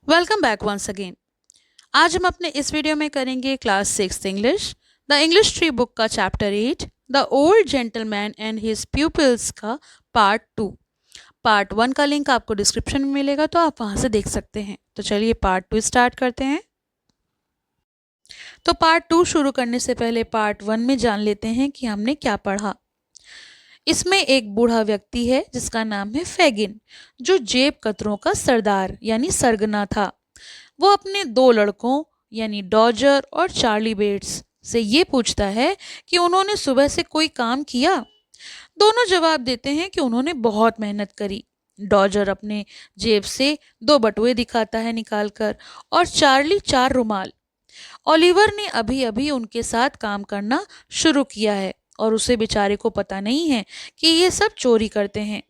Welcome back once again. आज हम अपने इस वीडियो में करेंगे class 6 English the English tree book का chapter 8 the old gentleman and his pupils का पार्ट 2। पार्ट 1 का लिंक आपको डिस्क्रिप्शन में मिलेगा, तो आप वहां से देख सकते हैं। तो चलिए पार्ट 2 स्टार्ट करते हैं। तो पार्ट 2 शुरू करने से पहले पार्ट 1 में जान लेते हैं कि हमने क्या पढ़ा। इसमें एक बूढ़ा व्यक्ति है जिसका नाम है फैगिन, जो जेब कतरों का सरदार यानी सरगना था। वो अपने दो लड़कों यानी डॉजर और चार्ली बेट्स से ये पूछता है कि उन्होंने सुबह से कोई काम किया। दोनों जवाब देते हैं कि उन्होंने बहुत मेहनत करी। डॉजर अपने जेब से दो बटुए दिखाता है निकालकर, और चार्ली चार रुमाल। ओलिवर ने अभी अभी उनके साथ काम करना शुरू किया है और उसे बेचारे को पता नहीं है कि ये सब चोरी करते हैं।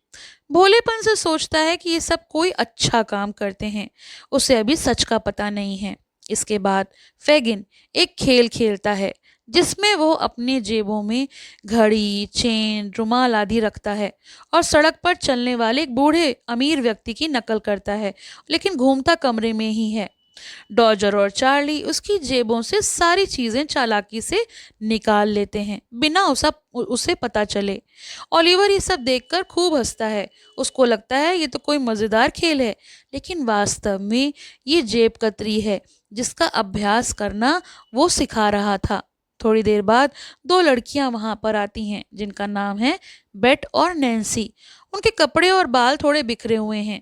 भोलेपन से सोचता है कि ये सब कोई अच्छा काम करते हैं। उसे अभी सच का पता नहीं है। इसके बाद फैगिन एक खेल खेलता है जिसमें वो अपने जेबों में घड़ी, चेन, रुमाल आदि रखता है और सड़क पर चलने वाले एक बूढ़े अमीर व्यक्ति की नकल करता है, लेकिन घूमता कमरे में ही है। डॉजर और चार्ली उसकी जेबों से सारी चीजें चालाकी से निकाल लेते हैं बिना उसे पता चले। ओलिवर ये सब देखकर खूब हंसता है। उसको लगता है ये तो कोई मजेदार खेल है, लेकिन वास्तव में ये जेब कतरी है जिसका अभ्यास करना वो सिखा रहा था। थोड़ी देर बाद दो लड़कियां वहां पर आती हैं जिनका नाम है बेट और नैन्सी। उनके कपड़े और बाल थोड़े बिखरे हुए हैं।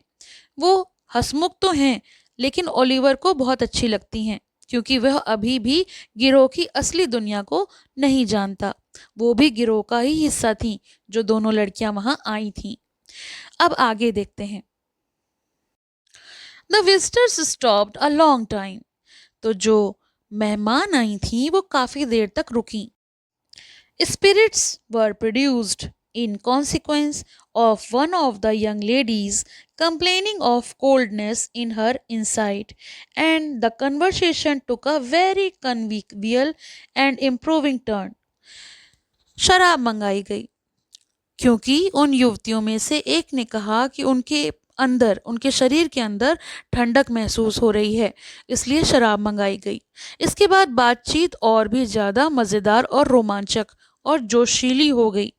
वो हंसमुख तो हैं, लेकिन ओलिवर को बहुत अच्छी लगती हैं क्योंकि वह अभी भी गिरोह की असली दुनिया को नहीं जानता। वो भी गिरोह का ही हिस्सा थी जो दोनों लड़कियां वहां आई थीं। अब आगे देखते हैं। The visitors stopped a long time. तो जो मेहमान आई थी वो काफी देर तक रुकी। Spirits were produced in consequence of one of the young ladies complaining of coldness in her inside, and the conversation took a very convivial and improving turn. शराब मंगाई गई क्योंकि उन युवतियों में से एक ने कहा कि उनके शरीर के अंदर ठंडक महसूस हो रही है, इसलिए शराब मंगाई गई। इसके बाद बातचीत और भी ज़्यादा मज़ेदार और रोमांचक और जोशीली हो गई।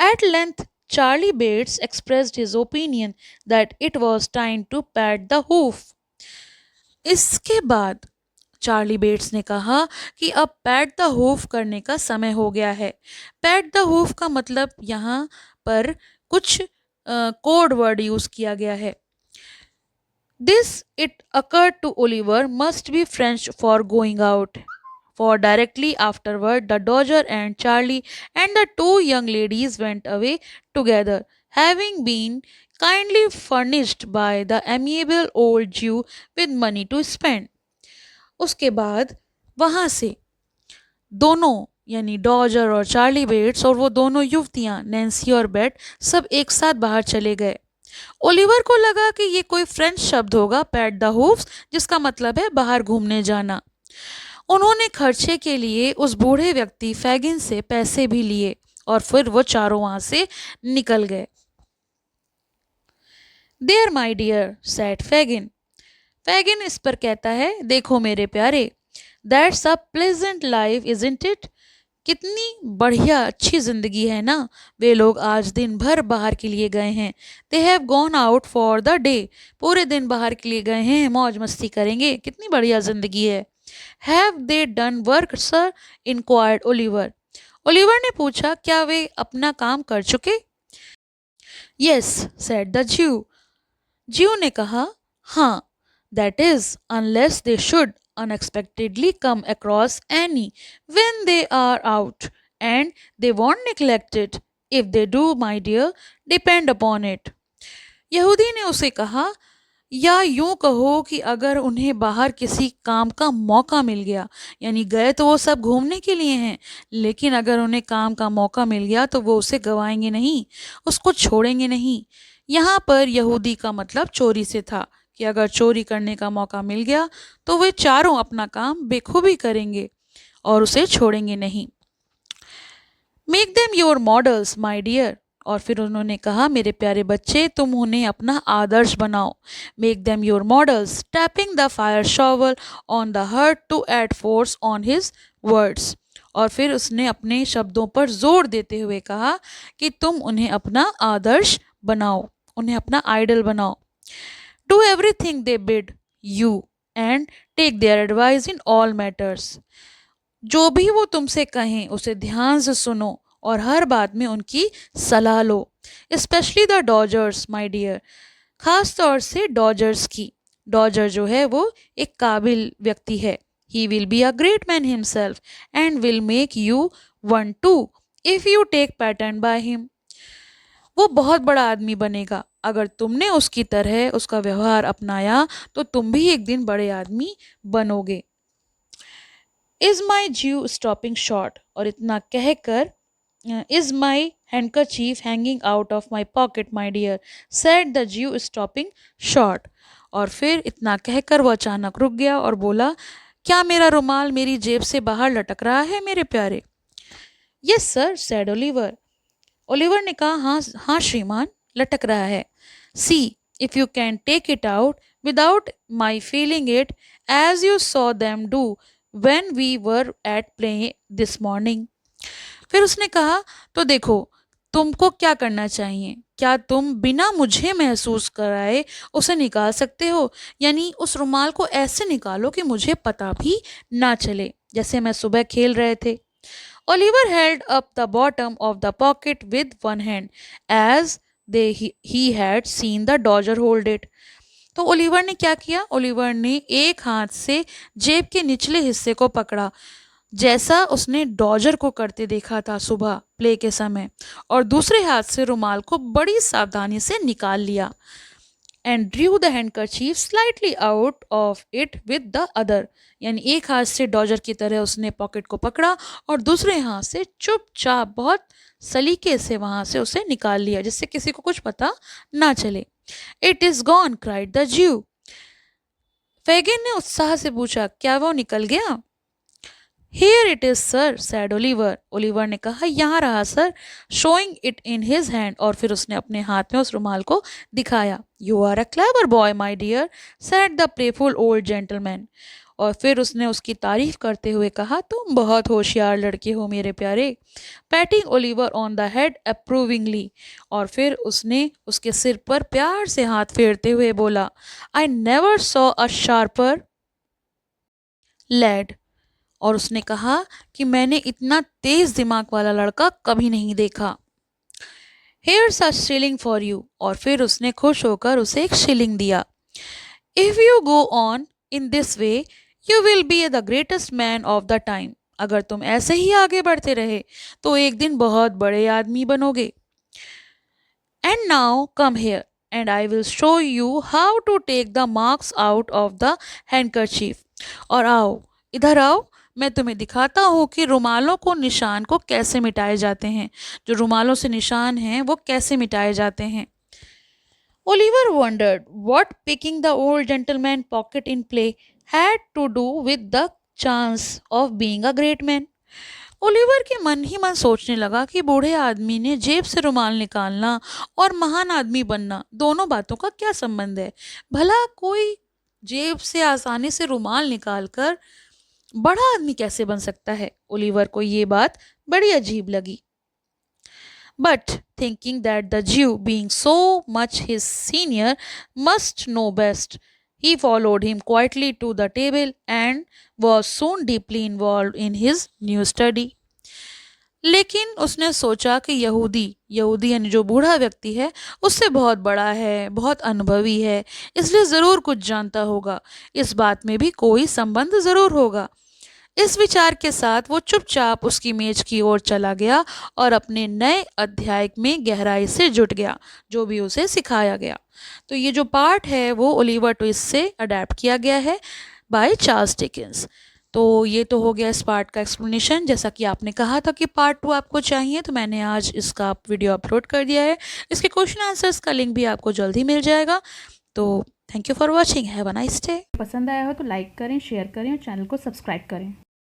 At length, Charlie Bates expressed his opinion that it was time to pat the hoof. इसके बाद चार्ली बेट्स ने कहा कि अब पैट द हूफ करने का समय हो गया है। पैट द हूफ का मतलब यहाँ पर कुछ कोड वर्ड यूज किया गया है। This it occurred to Oliver must be French for going out, for directly afterward the Dodger and Charlie and the two young ladies went away together, having been kindly furnished by the amiable old Jew with money to spend. उसके बाद वहां से दोनों यानी Dodger और Charlie bets और वो दोनों युवतियां नैन्सी और बेट सब एक साथ बाहर चले गए। ओलिवर को लगा कि ये कोई फ्रेंच शब्द होगा पैट द हूफ्स, जिसका मतलब है बाहर घूमने जाना। उन्होंने खर्चे के लिए उस बूढ़े व्यक्ति फैगिन से पैसे भी लिए और फिर वो चारों वहां से निकल गए। There my dear said Fagin. Fagin इस पर कहता है, देखो मेरे प्यारे, that's a pleasant life isn't it. कितनी बढ़िया अच्छी जिंदगी है ना। वे लोग आज दिन भर बाहर के लिए गए हैं। They have gone out for the day. पूरे दिन बाहर के लिए गए हैं, मौज मस्ती करेंगे। कितनी बढ़िया जिंदगी है। Have they done work sir, inquired Oliver. Oliver ने पूछा, क्या वे अपना काम कर चुके? यस सेड द ज्यू। ज्यू ने कहा, हाँ। That is unless they should unexpectedly come across any when they are out, and they won't neglect it. If they do, my dear, depend upon it. यहूदी ने उसे कहा, या यूं कहो कि अगर उन्हें बाहर किसी काम का मौका मिल गया, यानी गए तो वो सब घूमने के लिए हैं, लेकिन अगर उन्हें काम का मौका मिल गया तो वो उसे गवाएंगे नहीं, उसको छोड़ेंगे नहीं। यहाँ पर यहूदी का मतलब चोरी से था कि अगर चोरी करने का मौका मिल गया तो वे चारों अपना काम बेखूबी करेंगे और उसे छोड़ेंगे नहीं। Make them your models my dear. और फिर उन्होंने कहा, मेरे प्यारे बच्चे, तुम उन्हें अपना आदर्श बनाओ। Make them your models, tapping the fire shovel on the hearth to add force on his words. और फिर उसने अपने शब्दों पर जोर देते हुए कहा कि तुम उन्हें अपना आदर्श बनाओ, उन्हें अपना आइडल बनाओ। Do everything they bid you and take their advice in all matters. जो भी वो तुमसे कहें उसे ध्यान से सुनो और हर बात में उनकी सलाह लो। Specially the Dodgers my dear, खास तौर से डॉजर्स की। डॉजर जो है वो एक काबिल व्यक्ति है। He will be a great man himself and will make you one too if you take pattern by him. वो बहुत बड़ा आदमी बनेगा, अगर तुमने उसकी तरह उसका व्यवहार अपनाया तो तुम भी एक दिन बड़े आदमी बनोगे। इज माई ज्यू स्टॉपिंग शॉर्ट, और इतना कहकर, is my handkerchief hanging out of my pocket my dear, said the Jew stopping short. और फिर इतना कहकर वो अचानक रुक गया और बोला, क्या मेरा रुमाल मेरी जेब से बाहर लटक रहा है मेरे प्यारे? Yes sir, said Oliver. Oliver ने कहा, हाँ हाँ श्रीमान, लटक रहा है। See if you can take it out without my feeling it as you saw them do when we were at play this morning. फिर उसने कहा, तो देखो तुमको क्या करना चाहिए, क्या तुम बिना मुझे महसूस कराए उसे निकाल सकते हो? यानी उस रुमाल को ऐसे निकालो कि मुझे पता भी ना चले, जैसे मैं सुबह खेल रहे थे। Oliver held up the bottom of the pocket with one hand as he had seen the Dodger hold it. तो ओलिवर ने क्या किया? ओलिवर ने एक हाथ से जेब के निचले हिस्से को पकड़ा, जैसा उसने डॉजर को करते देखा था सुबह प्ले के समय, और दूसरे हाथ से रुमाल को बड़ी सावधानी से निकाल लिया। And Drew the handkerchief slightly out of it with the other, यानी एक हाथ से डॉजर की तरह उसने पॉकेट को पकड़ा और दूसरे हाथ से चुपचाप बहुत सलीके से वहां से उसे निकाल लिया, जिससे किसी को कुछ पता ना चले। It is gone, cried the ज्यू। फैगिन ने उत्साह से पूछा, क्या वो निकल गया? Here it is, sir, said Oliver. Oliver ने कहा, यहाँ रहा sir, showing it in his hand, और फिर उसने अपने हाथ में उस रुमाल को दिखाया। You are a clever boy, my dear, said the playful old gentleman. और फिर उसने उसकी तारीफ करते हुए कहा, तुम बहुत होशियार लड़के हो मेरे प्यारे। Patting Oliver on the head approvingly, और फिर उसने उसके सिर पर प्यार से हाथ फेरते हुए बोला, I never saw a sharper lad. और उसने कहा कि मैंने इतना तेज दिमाग वाला लड़का कभी नहीं देखा। Here's a shilling for you, और फिर उसने खुश होकर उसे एक शिलिंग दिया। If you go on in this way, you will be the greatest man of the time. अगर तुम ऐसे ही आगे बढ़ते रहे तो एक दिन बहुत बड़े आदमी बनोगे। And now come here and I will show you how to take the marks out of the handkerchief. और आओ, इधर आओ, मैं तुम्हें दिखाता हूँ कि रुमालों को निशान को कैसे मिटाए जाते हैं, जो रुमालों से निशान हैं वो कैसे मिटाए जाते हैं। Oliver wondered what picking the old gentleman pocket in play had to do with the chance of being a great man. Oliver के मन ही मन सोचने लगा कि बूढ़े आदमी ने जेब से रुमाल निकालना और महान आदमी बनना, दोनों बातों का क्या संबंध है? भला कोई जेब से आसानी से रुमाल निकालकर बड़ा आदमी कैसे बन सकता है? ओलिवर को ये बात बड़ी अजीब लगी। But thinking that the Jew, being so much his senior, must know best, he followed him quietly to the table and was soon deeply involved in his new study. लेकिन उसने सोचा कि यहूदी यानी जो बूढ़ा व्यक्ति है उससे बहुत बड़ा है, बहुत अनुभवी है, इसलिए ज़रूर कुछ जानता होगा, इस बात में भी कोई संबंध ज़रूर होगा। इस विचार के साथ वो चुपचाप उसकी मेज की ओर चला गया और अपने नए अध्याय में गहराई से जुट गया, जो भी उसे सिखाया गया। तो ये जो पार्ट है वो ओलिवर ट्विस्ट से अडेप्ट किया गया है बाय चार्ल्स डिकेंस। तो ये तो हो गया इस पार्ट का एक्सप्लेनेशन। जैसा कि आपने कहा था कि पार्ट 2 आपको चाहिए, तो मैंने आज इसका वीडियो अपलोड कर दिया है। इसके क्वेश्चन आंसर्स का लिंक भी आपको जल्द ही मिल जाएगा। तो thank you for watching, have a nice day. पसंद आया हो तो लाइक करें, शेयर करें और चैनल को सब्सक्राइब करें।